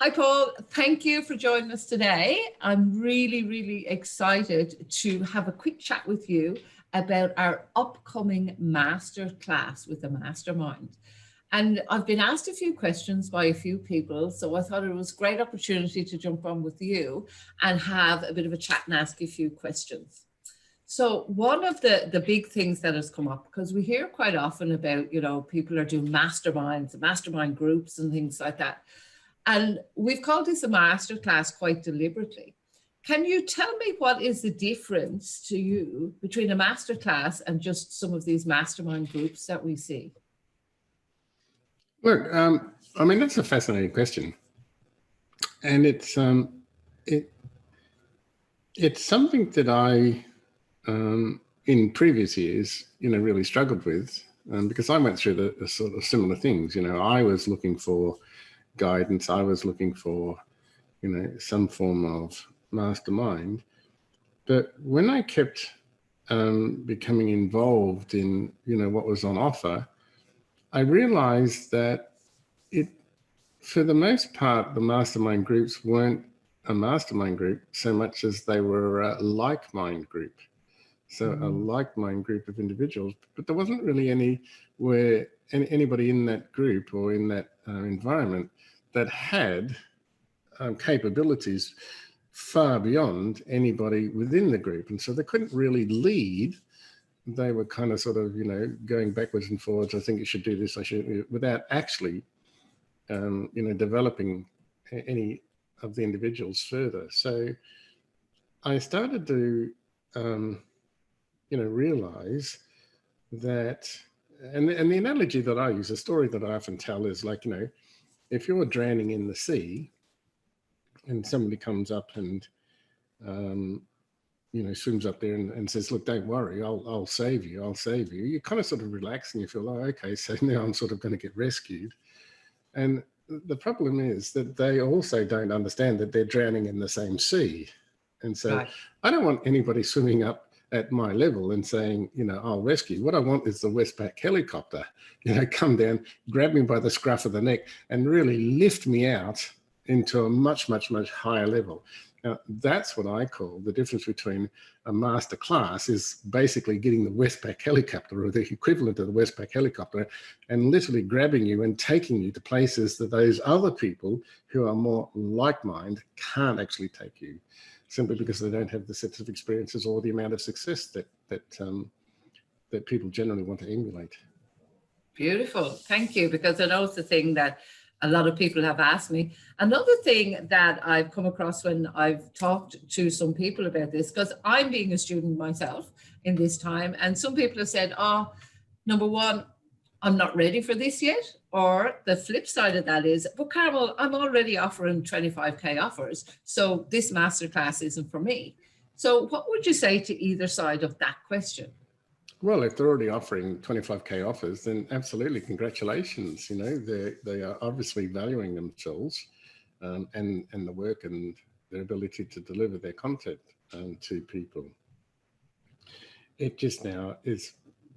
Hi, Paul. Thank you for joining us today. I'm really excited to have a quick chat with you about our upcoming masterclass with the mastermind. And I've been asked a few questions by a few people, so I thought it was a great opportunity to jump on with you and have a bit of a chat and ask a few questions. So one of the big things that has come up, because we hear quite often about, people are doing masterminds, mastermind groups and things like that. And we've called this a masterclass quite deliberately. Can you tell me what is the difference to you between a masterclass and just some of these mastermind groups that we see? Look, I mean, that's a fascinating question. And it's something that I, in previous years, really struggled with, because I went through the sort of similar things. I was looking for guidance. I was looking for, some form of mastermind. But when I kept becoming involved in, what was on offer, I realized that for the most part, the mastermind groups weren't a mastermind group so much as they were a like-mind group. So a like-mind group of individuals, but there wasn't really anybody in that group or in that environment that had capabilities far beyond anybody within the group. And so they couldn't really lead. They were kind of sort of, going backwards and forwards. I think you should do this, without actually, developing any of the individuals further. So I started to, realize that, and the analogy that I use, a story that I often tell is like, if you're drowning in the sea and somebody comes up and, swims up there and says, look, don't worry, I'll save you, you kind of sort of relax and you feel, oh, okay, so now I'm sort of going to get rescued. And the problem is that they also don't understand that they're drowning in the same sea. And so right. I don't want anybody swimming up at my level and saying, I'll rescue. What I want is the Westpac helicopter, come down, grab me by the scruff of the neck and really lift me out into a much higher level. Now, that's what I call the difference between a master class is basically getting the Westpac helicopter or the equivalent of the Westpac helicopter and literally grabbing you and taking you to places that those other people who are more like-minded can't actually take you, simply because they don't have the sets of experiences or the amount of success that people generally want to emulate. Beautiful. Thank you. Because I know it's the thing that a lot of people have asked me. Another thing that I've come across when I've talked to some people about this, because I'm being a student myself in this time, and some people have said, oh, number one, I'm not ready for this yet. Or the flip side of that is, well, Carmel, I'm already offering 25K offers, so this masterclass isn't for me. So what would you say to either side of that question? Well, if they're already offering 25K offers, then absolutely, congratulations. They are obviously valuing themselves and the work and their ability to deliver their content to people. It just now is,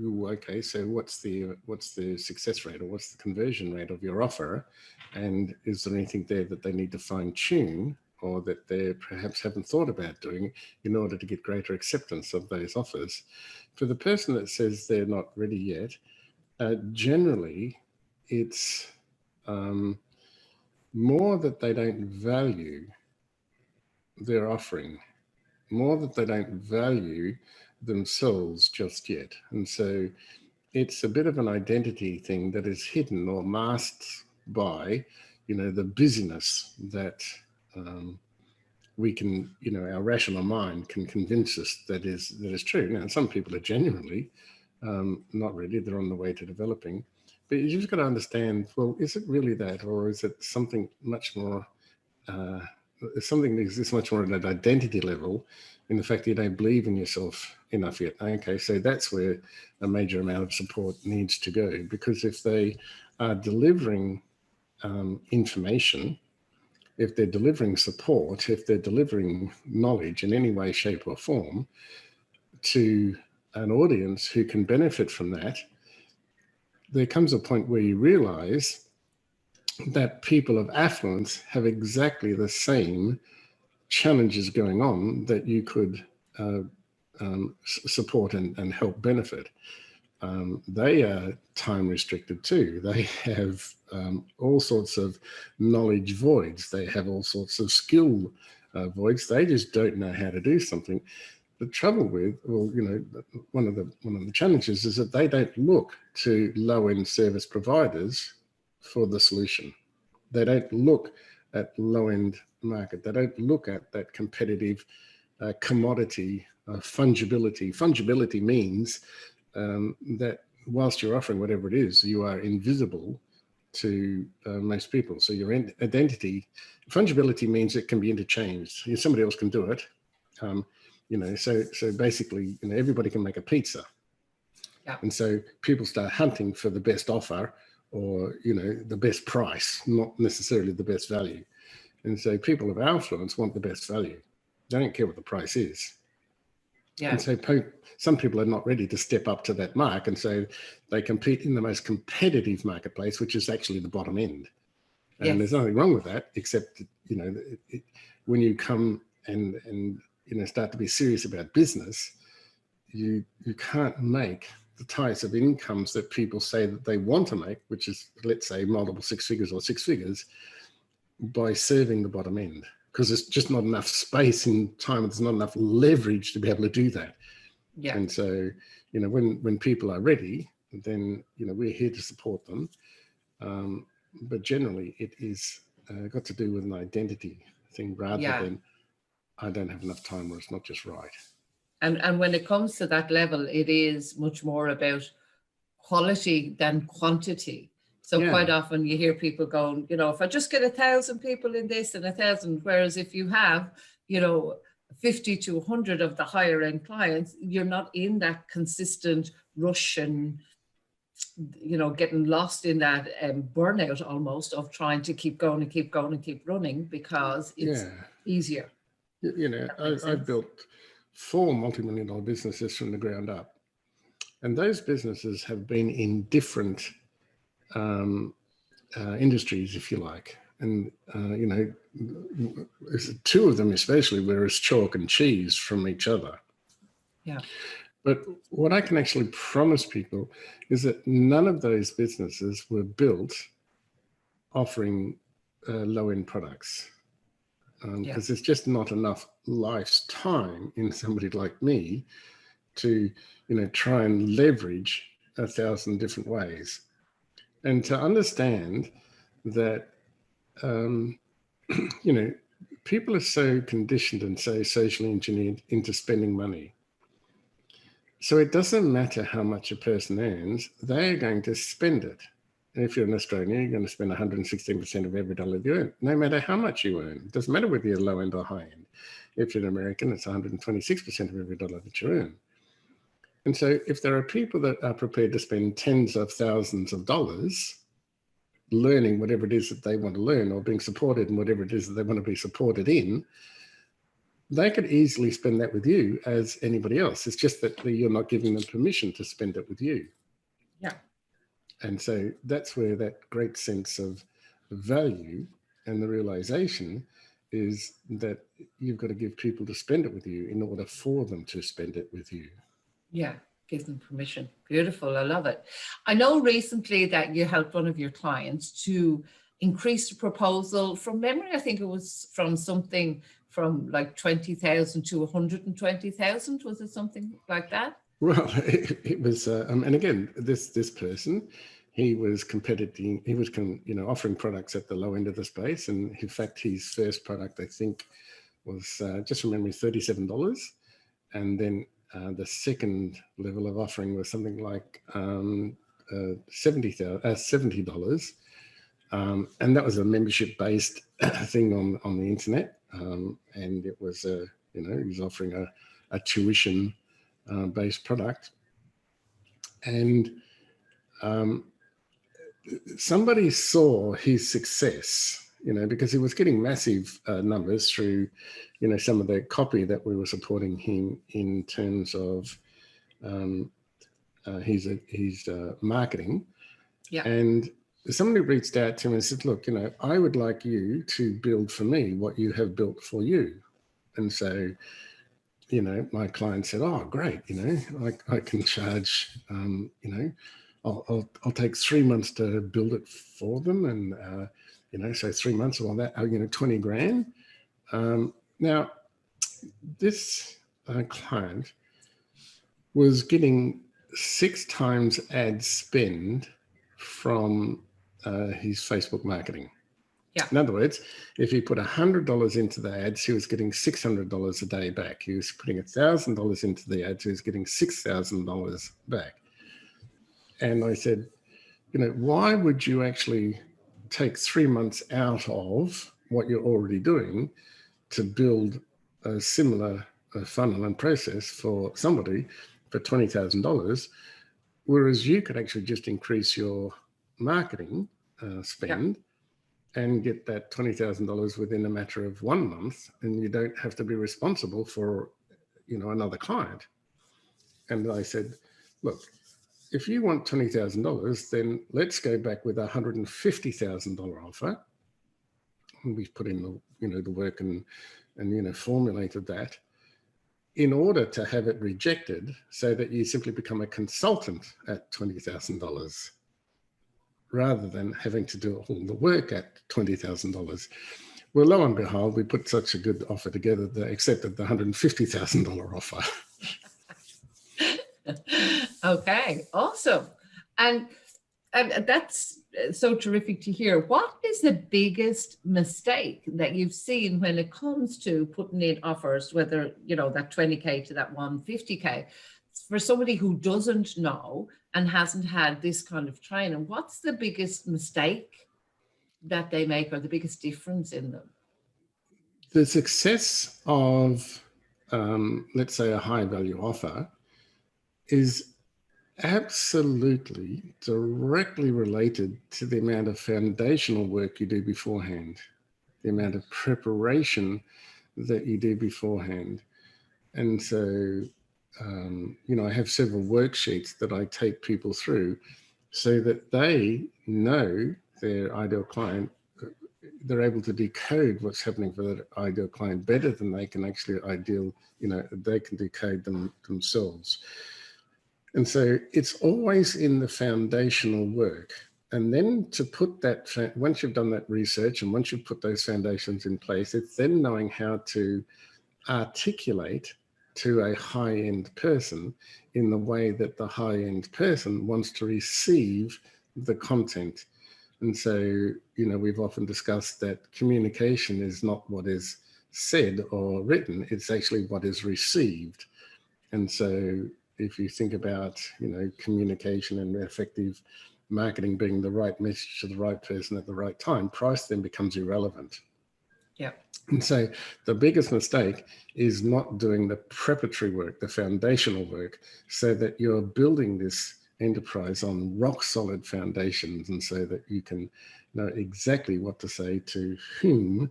okay, so what's the success rate or what's the conversion rate of your offer? And is there anything there that they need to fine tune or that they perhaps haven't thought about doing in order to get greater acceptance of those offers? For the person that says they're not ready yet, generally it's more that they don't value their offering, more that they don't value themselves just yet. And so it's a bit of an identity thing that is hidden or masked by, the busyness that we can, our rational mind can convince us that is true. Now, some people are genuinely not ready, they're on the way to developing, but you just got to understand, well, is it really that, or is it something much more, something that exists much more at an identity level in the fact that you don't believe in yourself enough yet? Okay, so that's where a major amount of support needs to go, because if they are delivering information, if they're delivering support, if they're delivering knowledge in any way, shape or form to an audience who can benefit from that, there comes a point where you realize that people of affluence have exactly the same challenges going on that you could support and help benefit. They are time restricted too. They have all sorts of knowledge voids. They have all sorts of skill voids. They just don't know how to do something. The trouble with, well, you know, one of the challenges is that they don't look to low-end service providers for the solution. They don't look at low-end market. They don't look at that competitive commodity fungibility. Fungibility means that whilst you're offering whatever it is, you are invisible to most people. So your identity, fungibility means it can be interchanged. Somebody else can do it. You know, so basically, you know, everybody can make a pizza. Yeah. And so people start hunting for the best offer or, you know, the best price, not necessarily the best value. And so people of affluence want the best value. They don't care what the price is. Yeah. And so some people are not ready to step up to that mark. And so they compete in the most competitive marketplace, which is actually the bottom end. And Yes. there's nothing wrong with that, except, you know, when you come and you know, start to be serious about business, you can't make the types of incomes that people say that they want to make, which is, let's say, multiple six figures or six figures, by serving the bottom end, because there's just not enough space in time. There's not enough leverage to be able to do that. Yeah. And so, you know, when people are ready, then, you know, we're here to support them. But generally, it is got to do with an identity thing rather than I don't have enough time or it's not just right. And when it comes to that level, it is much more about quality than quantity. So quite often you hear people going, you know, if I just get 1,000 people in this and 1,000, whereas if you have, you know, 50 to 100 of the higher end clients, you're not in that consistent rush and, you know, getting lost in that burnout almost of trying to keep going and keep going and keep running because it's easier. You know, I've built 4 multi-million-dollar businesses from the ground up. And those businesses have been in different industries, if you like. And, you know, 2 of them especially were as chalk and cheese from each other. Yeah. But what I can actually promise people is that none of those businesses were built offering low-end products. Because there's just not enough life's time in somebody like me to, you know, try and leverage 1,000 different ways. And to understand that, you know, people are so conditioned and so socially engineered into spending money. So it doesn't matter how much a person earns, they're going to spend it. And if you're in Australia, you're going to spend 116% of every dollar you earn, no matter how much you earn. It doesn't matter whether you're low end or high end. If you're an American, it's 126% of every dollar that you earn. And so if there are people that are prepared to spend tens of thousands of dollars learning whatever it is that they want to learn or being supported in whatever it is that they want to be supported in, they could easily spend that with you as anybody else. It's just that you're not giving them permission to spend it with you. Yeah. And so that's where that great sense of value and the realization is that you've got to give people to spend it with you in order for them to spend it with you. Yeah, give them permission. Beautiful. I love it. I know recently that you helped one of your clients to increase the proposal from memory. I think it was from something from like 20,000 to 120,000. Was it something like that? Well, it was, and again, this person, he was competing. He was, you know, offering products at the low end of the space, and in fact, his first product, I think, was just from memory, $37, and then the second level of offering was something like $70, and that was a membership-based thing on the internet, and it was, you know, he was offering a tuition based product, and somebody saw his success, you know, because he was getting massive numbers through, you know, some of the copy that we were supporting him in terms of his marketing. Yeah. And somebody reached out to me and said, look, I would like you to build for me what you have built for you. And so, my client said, oh, great, I can charge, I'll take 3 months to build it for them. And, so 3 months or that, 20 grand. Now, this client was getting 6 times ad spend from his Facebook marketing. Yeah. In other words, if he put $100 into the ads, he was getting $600 a day back. He was putting $1,000 into the ads, he was getting $6,000 back. And I said, why would you actually take 3 months out of what you're already doing to build a similar funnel and process for somebody for $20,000, whereas you could actually just increase your marketing spend and get that $20,000 within a matter of 1 month, and you don't have to be responsible for, another client. And I said, look, if you want $20,000, then let's go back with a $150,000 offer. And we've put in the, the work and formulated that in order to have it rejected so that you simply become a consultant at $20,000 rather than having to do all the work at $20,000. Well, lo and behold, we put such a good offer together that they accepted the $150,000 offer. Okay, awesome. And that's so terrific to hear. What is the biggest mistake that you've seen when it comes to putting in offers, whether, that 20K to that 150K, for somebody who doesn't know and hasn't had this kind of training? What's the biggest mistake that they make, or the biggest difference in them? The success of, let's say, a high value offer is absolutely directly related to the amount of foundational work you do beforehand, the amount of preparation that you do beforehand. And so, I have several worksheets that I take people through so that they know their ideal client. They're able to decode what's happening for that ideal client better than they can actually they can decode them themselves. And so it's always in the foundational work. And then to put that, once you've done that research and once you've put those foundations in place, it's then knowing how to articulate to a high-end person in the way that the high-end person wants to receive the content. And so, we've often discussed that communication is not what is said or written, it's actually what is received. And so if you think about, communication and effective marketing being the right message to the right person at the right time, price then becomes irrelevant. Yeah. And so the biggest mistake is not doing the preparatory work, the foundational work, so that you're building this enterprise on rock solid foundations, and so that you can know exactly what to say to whom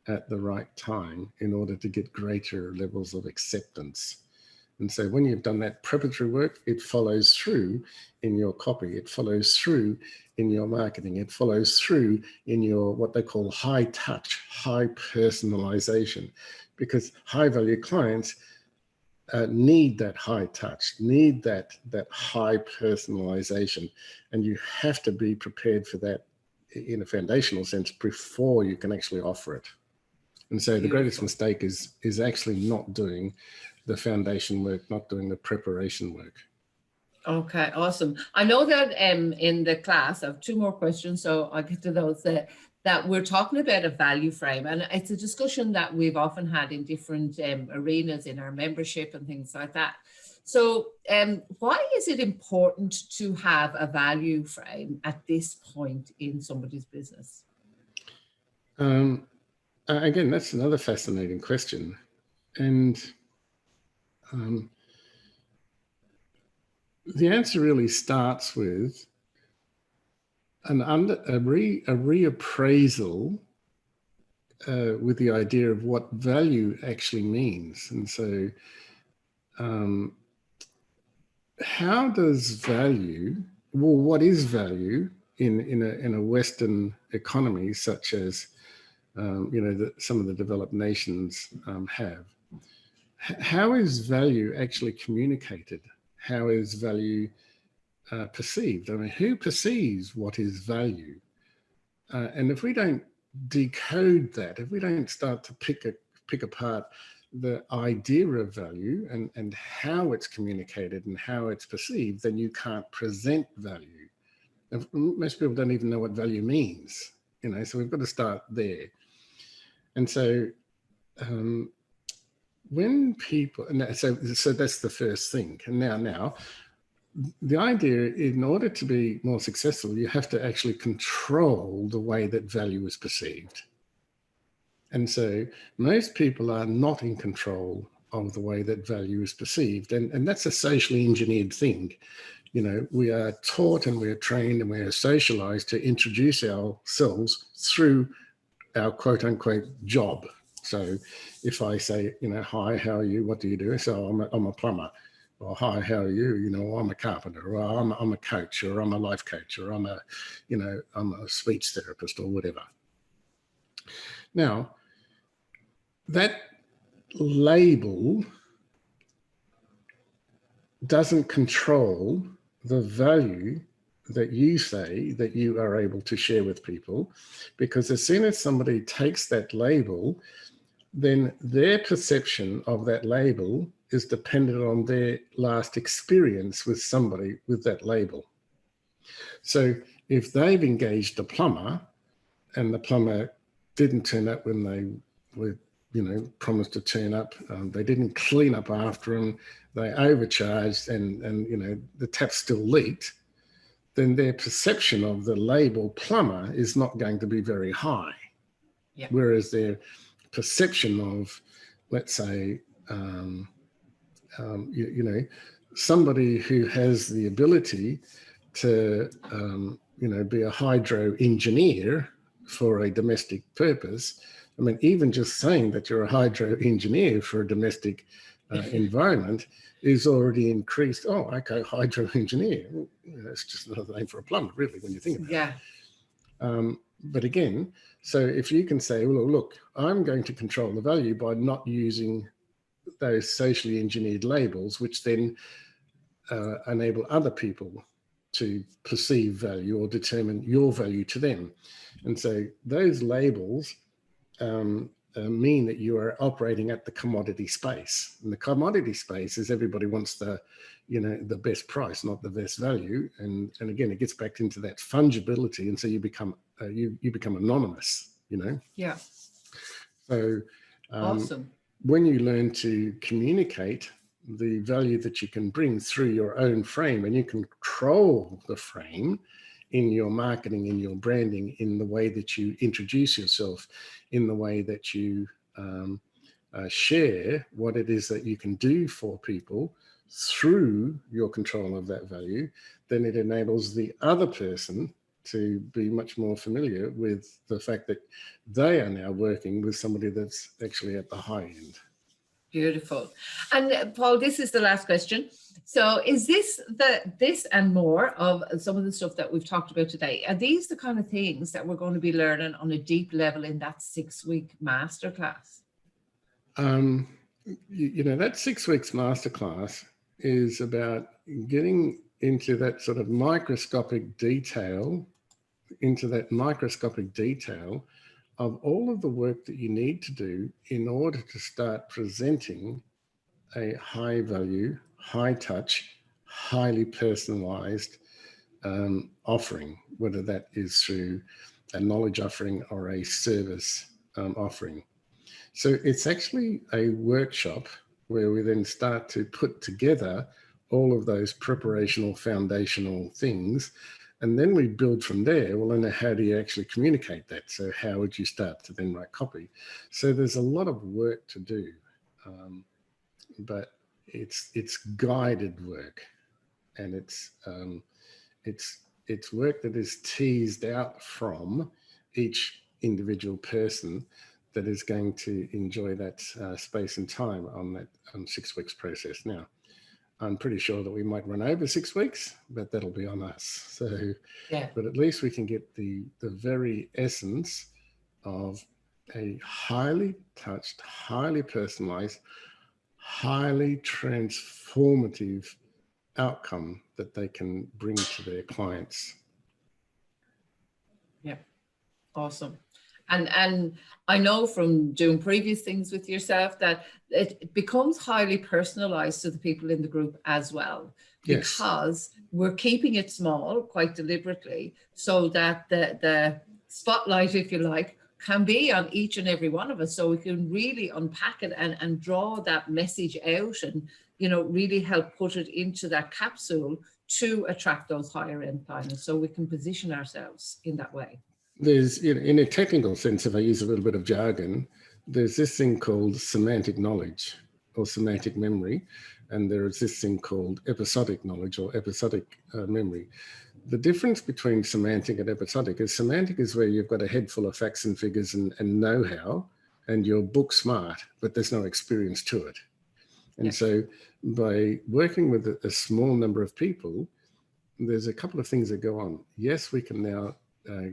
at the right time in order to get greater levels of acceptance. And so when you've done that preparatory work, it follows through in your copy, it follows through in your marketing, it follows through in your what they call high touch, high personalization, because high value clients need that high touch, need that high personalization. And you have to be prepared for that in a foundational sense before you can actually offer it. And so the greatest mistake is actually not doing the foundation work, not doing the preparation work. Okay, awesome. I know that in the class, I have 2 more questions, so I'll get to those. That we're talking about a value frame, and it's a discussion that we've often had in different arenas in our membership and things like that. So why is it important to have a value frame at this point in somebody's business? Again, that's another fascinating question. And the answer really starts with a reappraisal with the idea of what value actually means. And so how does value, well, what is value in a Western economy such as some of the developed nations have. How is value actually communicated? How is value perceived? I mean, who perceives what is value? And if we don't decode that, if we don't start to pick apart the idea of value and how it's communicated and how it's perceived, then you can't present value. And most people don't even know what value means, so we've got to start there. And so when people, so that's the first thing. And now the idea, in order to be more successful, you have to actually control the way that value is perceived. And so most people are not in control of the way that value is perceived. And that's a socially engineered thing. We are taught and we are trained and we are socialized to introduce ourselves through our quote unquote job. So if I say, hi, how are you? What do you do? So I'm a plumber. Or hi, how are you? I'm a carpenter, or I'm a coach, or I'm a life coach, or I'm a speech therapist, or whatever. Now, that label doesn't control the value that you say that you are able to share with people, because as soon as somebody takes that label, then their perception of that label is dependent on their last experience with somebody with that label. So if they've engaged a plumber and the plumber didn't turn up when they were, promised to turn up, they didn't clean up after them, they overcharged and the tap still leaked, then their perception of the label plumber is not going to be very high. Yeah. Whereas their perception of, let's say, somebody who has the ability to, be a hydro engineer for a domestic purpose. I mean, even just saying that you're a hydro engineer for a domestic environment is already increased. Oh, okay, hydro engineer. That's just another name for a plumber, really, when you think about it. But again, so if you can say, well, look, I'm going to control the value by not using those socially engineered labels, which then enable other people to perceive value or determine your value to them. And so those labels mean that you are operating at the commodity space. And the commodity space is everybody wants the best price, not the best value. And again, it gets back into that fungibility. And so you become anonymous, Yeah. So awesome. When you learn to communicate the value that you can bring through your own frame, and you control the frame in your marketing, in your branding, in the way that you introduce yourself, in the way that you share what it is that you can do for people through your control of that value, then it enables the other person to be much more familiar with the fact that they are now working with somebody that's actually at the high end. Beautiful. And Paul, this is the last question. So is this and more of some of the stuff that we've talked about today, are these the kind of things that we're going to be learning on a deep level in that 6-week masterclass? That 6 weeks masterclass is about getting into that sort of microscopic detail, of all of the work that you need to do in order to start presenting a high value, high touch, highly personalized offering, whether that is through a knowledge offering or a service offering. So it's actually a workshop where we then start to put together all of those preparational, foundational things. And then we build from there. Well, then how do you actually communicate that? So how would you start to then write copy? So there's a lot of work to do, but it's guided work, and it's work that is teased out from each individual person that is going to enjoy that space and time on that 6 weeks process. Now, I'm pretty sure that we might run over 6 weeks, but that'll be on us. So, Yeah. but at least we can get the very essence of a highly touched, highly personalized, highly transformative outcome that they can bring to their clients. Yeah. Awesome. And I know from doing previous things with yourself that it becomes highly personalized to the people in the group as well, because we're keeping it small quite deliberately so that the spotlight, if you like, can be on each and every one of us, so we can really unpack it and draw that message out and, you know, really help put it into that capsule to attract those higher end clients, so we can position ourselves in that way. There's, in a technical sense, if I use a little bit of jargon, there's this thing called semantic knowledge or semantic memory, and there is this thing called episodic knowledge or episodic memory. The difference between semantic and episodic is semantic is where you've got a head full of facts and figures and know-how, and you're book smart, but there's no experience to it. And so by working with a small number of people, there's a couple of things that go on. Yes, we can now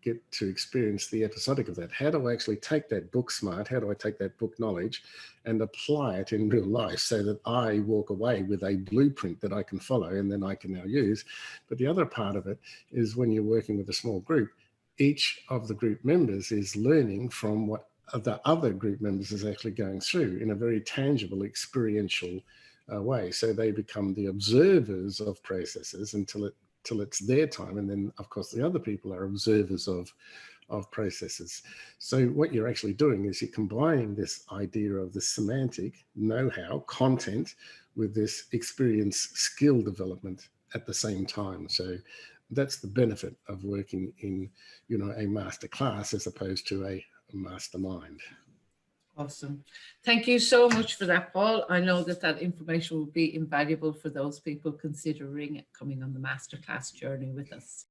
get to experience the episodic of that. How do I actually take that book smart? How do I take that book knowledge and apply it in real life so that I walk away with a blueprint that I can follow and then I can now use? But the other part of it is when you're working with a small group, each of the group members is learning from what the other group members is actually going through in a very tangible, experiential way. So they become the observers of processes until it's their time, and then of course the other people are observers of processes. So what you're actually doing is you're combining this idea of the semantic know-how content with this experience skill development at the same time. So that's the benefit of working in, you know, a master class as opposed to a mastermind. Awesome. Thank you so much for that, Paul. I know that information will be invaluable for those people considering coming on the masterclass journey with us.